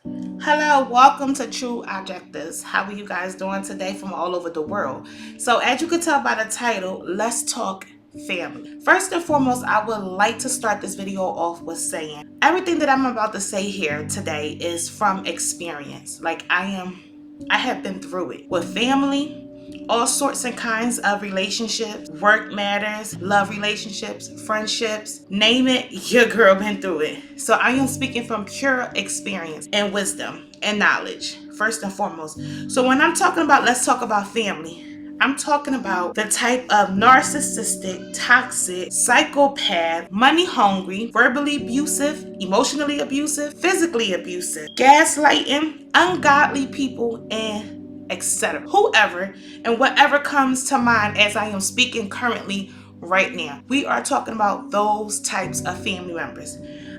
Hello, welcome to True Objectives. How are you guys doing today from all over the world? So, as you can tell by the title, let's talk family. First and foremost, I would like to start this video off with saying everything that I'm about to say here today is from experience. I have been through it with family, all sorts and kinds of relationships, work matters, love relationships, friendships, name it, your girl been through it. So I am speaking from pure experience and wisdom and knowledge, first and foremost. So when I'm talking about, let's talk about family. I'm talking about the type of narcissistic, toxic, psychopath, money hungry, verbally abusive, emotionally abusive, physically abusive, gaslighting, ungodly people, and etc. Whoever and whatever comes to mind as I am speaking currently right now. We are talking about those types of family members.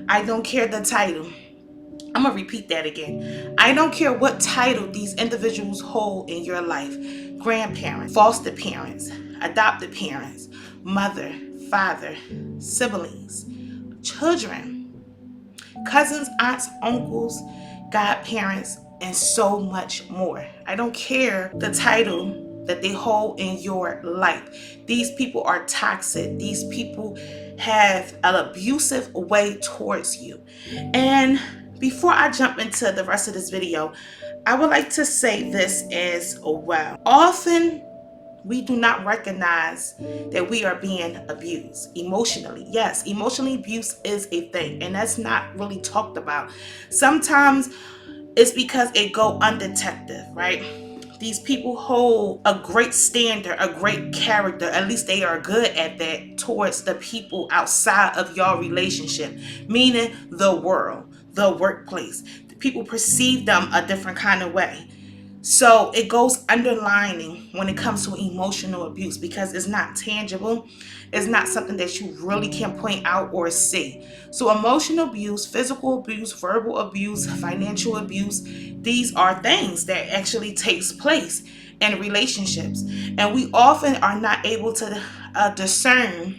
I don't care the title. I'm going to repeat that again. I don't care what title these individuals hold in your life. Grandparents, foster parents, adopted parents, mother, father, siblings, children, cousins, aunts, uncles, godparents, and so much more. I don't care the title that they hold in your life. These people are toxic. These people have an abusive way towards you. And before I jump into the rest of this video, I would like to say this as well. Often we do not recognize that we are being abused emotionally. Yes, emotionally abuse is a thing, and that's not really talked about. Sometimes it's because it go undetected, right? These people hold a great standard, a great character, at least they are good at that, towards the people outside of your relationship, meaning the world, the workplace. People perceive them a different kind of way. So it goes underlining when it comes to emotional abuse because it's not tangible. It's not something that you really can point out or see. So emotional abuse, physical abuse, verbal abuse, financial abuse, these are things that actually takes place in relationships. And we often are not able to discern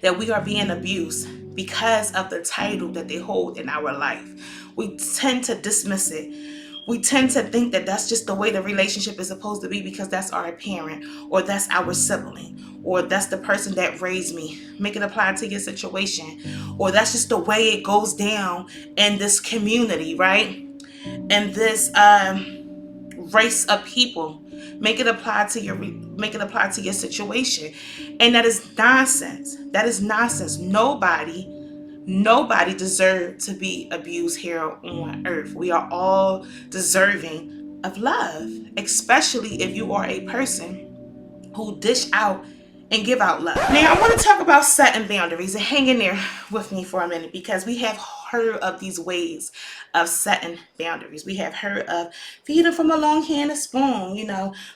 that we are being abused because of the title that they hold in our life. We tend to dismiss it. We tend to think that that's just the way the relationship is supposed to be because that's our parent or that's our sibling or that's the person that raised me. Make it apply to your situation, or that's just the way it goes down in this community, right? And this race of people. Make it apply to your situation. And that is nonsense. That is nonsense. Nobody deserves to be abused here on earth. We are all deserving of love, especially if you are a person who dish out and give out love. Now, I want to talk about setting boundaries, and hang in there with me for a minute because we have heard of these ways of setting boundaries. We have heard of feeding from a long hand a spoon,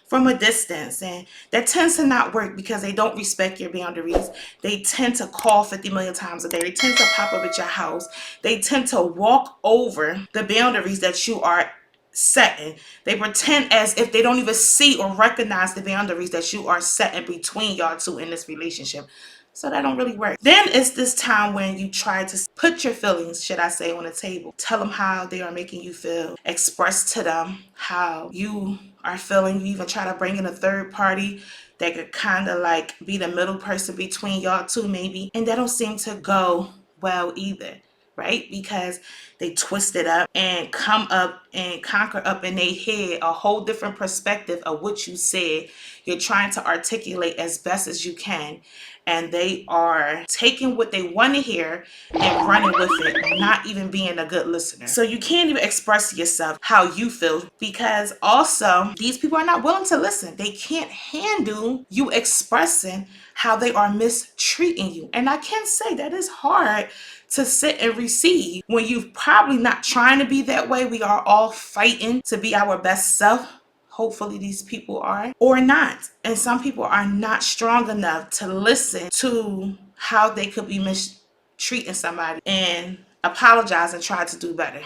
from a distance, and that tends to not work because they don't respect your boundaries. They tend to call 50 million times a day. They tend to pop up at your house. They tend to walk over the boundaries that you are setting. They pretend as if they don't even see or recognize the boundaries that you are setting between y'all two in this relationship. So that don't really work. Then it's this time when you try to put your feelings, should I say, on the table. Tell them how they are making you feel. Express to them how you are feeling. You even try to bring in a third party that could kind of like be the middle person between y'all two maybe. And that don't seem to go well either, right? Because they twist it up and come up and conquer up in their head a whole different perspective of what you said. You're trying to articulate as best as you can, and they are taking what they want to hear and running with it, not even being a good listener. So you can't even express to yourself how you feel because also these people are not willing to listen. They can't handle you expressing how they are mistreating you. And I can say that is hard to sit and receive when you're probably not trying to be that way. We are all fighting to be our best self. Hopefully these people are, or not. And some people are not strong enough to listen to how they could be mistreating somebody and apologize and try to do better.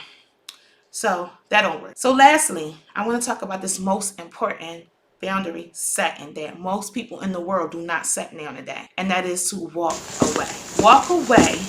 So that don't work. So lastly, I want to talk about this most important boundary setting that most people in the world do not set now today, and that is to walk away. Walk away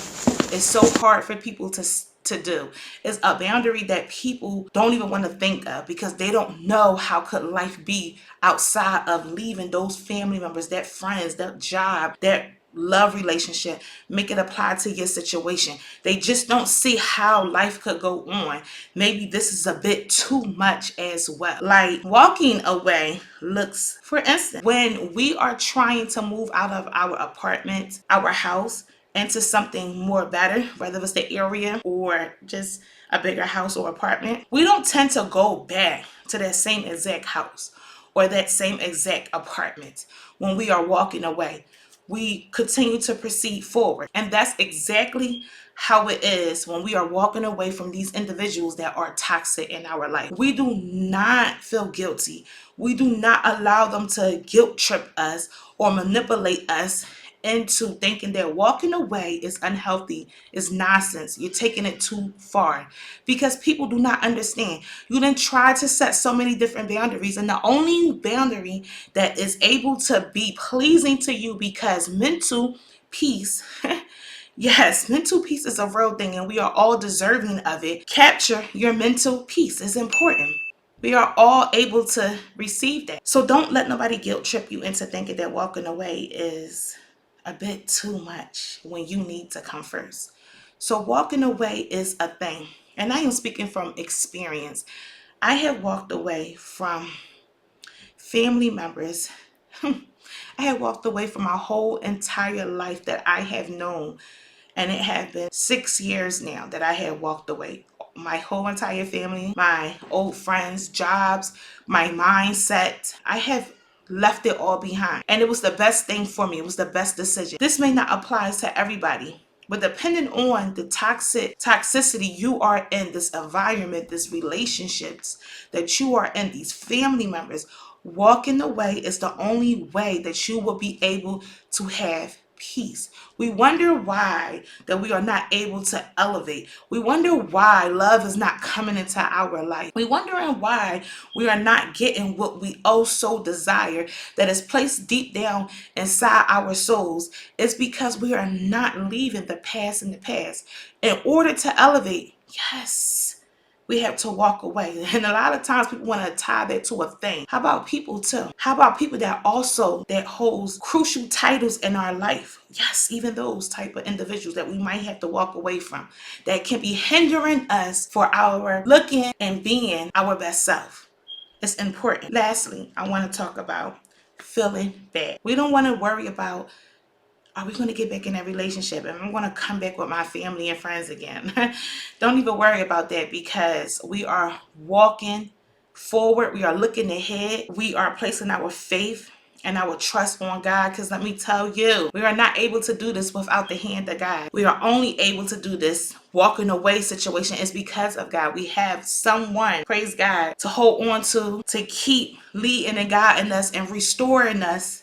is so hard for people to to do. It's a boundary that people don't even want to think of because they don't know how could life be outside of leaving those family members, that friends, that job, that love relationship. Make it apply to your situation. They just don't see how life could go on. Maybe this is a bit too much as well. Like walking away looks, for instance, when we are trying to move out of our apartment, our house, into something more better, whether it's the area or just a bigger house or apartment, we don't tend to go back to that same exact house or that same exact apartment when we are walking away. We continue to proceed forward. And that's exactly how it is when we are walking away from these individuals that are toxic in our life. We do not feel guilty. We do not allow them to guilt trip us or manipulate us into thinking that walking away is unhealthy, is nonsense. You're taking it too far because people do not understand. You didn't try to set so many different boundaries, and the only boundary that is able to be pleasing to you, because mental peace, yes, mental peace is a real thing and we are all deserving of it. Capture your mental peace is important. We are all able to receive that. So don't let nobody guilt trip you into thinking that walking away is a bit too much when you need to come first. So walking away is a thing. And I am speaking from experience. I have walked away from family members. I had walked away from my whole entire life that I have known. And it had been 6 years now that I had walked away. My whole entire family, my old friends, jobs, my mindset. I have left it all behind. And it was the best thing for me. It was the best decision. This may not apply to everybody, but depending on the toxicity you are in, this environment, these relationships that you are in, these family members, walking away is the only way that you will be able to have peace. We wonder why that we are not able to elevate. We wonder why love is not coming into our life. We wondering why we are not getting what we so desire that is placed deep down inside our souls. It's because we are not leaving the past in the past. In order to elevate, yes, we have to walk away. And a lot of times people want to tie that to a thing. How about people too? How about people that holds crucial titles in our life? Yes, even those type of individuals that we might have to walk away from, that can be hindering us for our looking and being our best self. It's important. Lastly, I want to talk about feeling bad. We don't want to worry about, are we going to get back in that relationship? And I'm going to come back with my family and friends again. Don't even worry about that, because we are walking forward. We are looking ahead. We are placing our faith and our trust on God, because let me tell you, we are not able to do this without the hand of God. We are only able to do this walking away situation is because of God. We have someone, praise God, to hold on to keep leading and guiding us and restoring us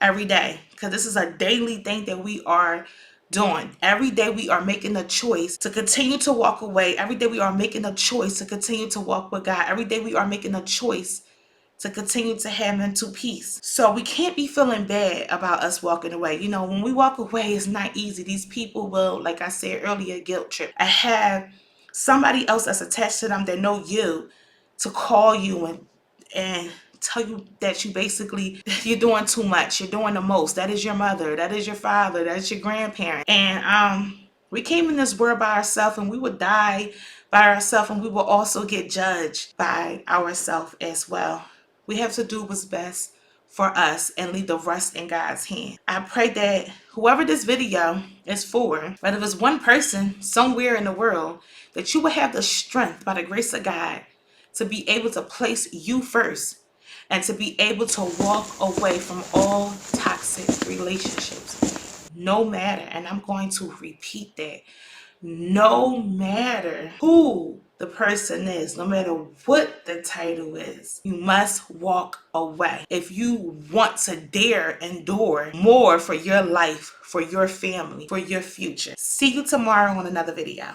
every day, because this is a daily thing that we are doing. Every day we are making a choice to continue to walk away. Every day we are making a choice to continue to walk with God. Every day we are making a choice to continue to have mental peace. So we can't be feeling bad about us walking away. You know, when we walk away, it's not easy. These people will, like I said earlier, guilt trip. I have somebody else that's attached to them that know you to call you and tell you that you're doing too much, you're doing the most. That is your mother, that is your father, that's your grandparent. And we came in this world by ourselves, and we will die by ourselves, and we will also get judged by ourselves as well. We have to do what's best for us and leave the rest in God's hand. I pray that whoever this video is for, whether it's one person somewhere in the world, that you will have the strength by the grace of God to be able to place you first and to be able to walk away from all toxic relationships. No matter, and I'm going to repeat that, no matter who the person is, no matter what the title is, you must walk away if you want to dare endure more for your life, for your family, for your future. See you tomorrow on another video.